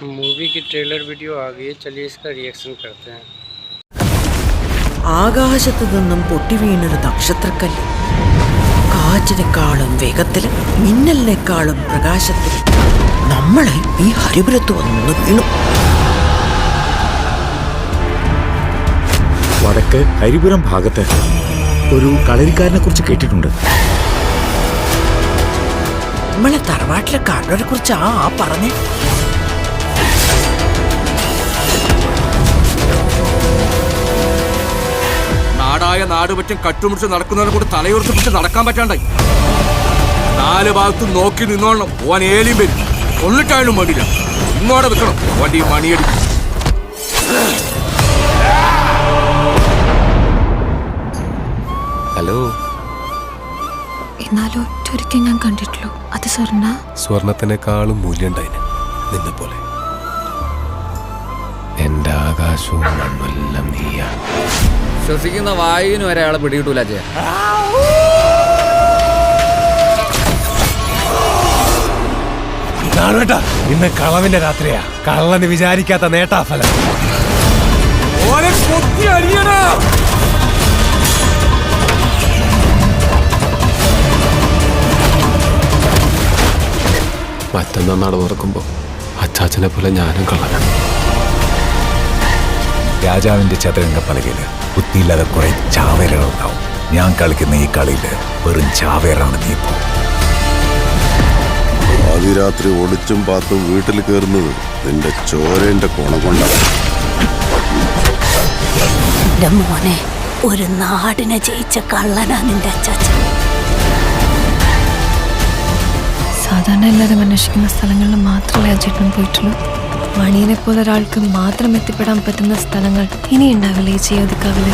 Movie की trailer video आ गई है, चलिए इसका रिएक्शन करते हैं. ആകാശത്തു നിന്നും പൊട്ടി വീണൊരു നക്ഷത്രക്കല്ല് കാറ്റിനേക്കാളും വേഗത്തിലും മിന്നലിനേക്കാളും പ്രകാശത്തിലും നമ്മളെ ഈ ഹരിപുരത്ത് വന്ന് വീണു. വടക്ക് ഹരിപുരം ഭാഗത്ത് ഒരു കളരിക്കാരനെ കുറിച്ച് കേട്ടിട്ടുണ്ട്. നമ്മളെ തറവാട്ടിലെ കാരണവരെ കുറിച്ച് ആ പറഞ്ഞേ. നാടായ നാട് പറ്റും കട്ടുമുടിച്ച് നടക്കുന്നവരെ കൂടെ തലയുറപ്പിച്ച് നടക്കാൻ പറ്റാണ്ടായി. 4 ഭാഗത്തും നോക്കി നിന്നോളണം. ഓൻ ഏലിയും വരും, കൊള്ളിട്ടായാലും വേണ്ടില്ല. ഇങ്ങോടെ നിൽക്കണം, വണ്ടി മണിയടി. ഹലോ. എന്നാലും ഒറ്റൊരിക്കൽ ഞാൻ കണ്ടിട്ടുള്ളൂ. അത് സ്വർണത്തിനേക്കാളും മൂല്യണ്ടായിന് നിന്നെ പോലെ. എന്റെ ആകാശവും മണ്ണെല്ലാം നീയാ. ശ്വസിക്കുന്ന വായുവിന് വരെ അയാളെ പിടികിട്ടൂല. ഇന്ന് കളവിന്റെ രാത്രിയാ. കള്ളന് വിചാരിക്കാത്ത നേട്ടാഫലം. മറ്റന്നാ നട തുറക്കുമ്പോ അച്ചാച്ചനെ പോലെ ഞാനും കള്ളനാണ്. രാജാവിന്റെ ചതുരംഗപ്പലകയില് ബുദ്ധിയില്ലാതെ കുറെ ചാവേറുകളുണ്ടാവും. ഞാൻ കളിക്കുന്ന ഈ കളിയില് വെറും ചാവേറാണ് നീ. ഇപ്പോ ആദ്യരാത്രി ഒളിച്ചും പാത്തും വീട്ടിൽ കയറുന്നത് നിന്റെ ചോരന്റെ കോണം കൊണ്ടാണ്. മോനെ, ഒരു നാടിനെ ജയിച്ച കള്ളനാ നിന്റെ അച്ചാച്ചൻ. സാധാരണ എല്ലാവരും അന്വേഷിക്കുന്ന സ്ഥലങ്ങളിൽ മാത്രമേ അജേട്ടൻ പോയിട്ടുള്ളൂ. മണിയനെ പോലെ ഒരാൾക്ക് മാത്രം എത്തിപ്പെടാൻ പറ്റുന്ന സ്ഥലങ്ങൾ ഇനി ഉണ്ടാവില്ലേ ഈ ചെയ്യോദിക്കാവില്?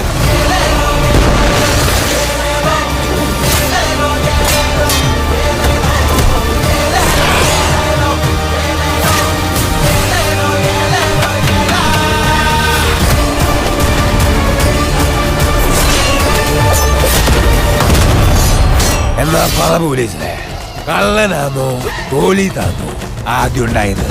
എന്നാ പറ പോലീസിനെ, കള്ളനാണോ പോലീസാണോ ആദ്യം ഉണ്ടായത്?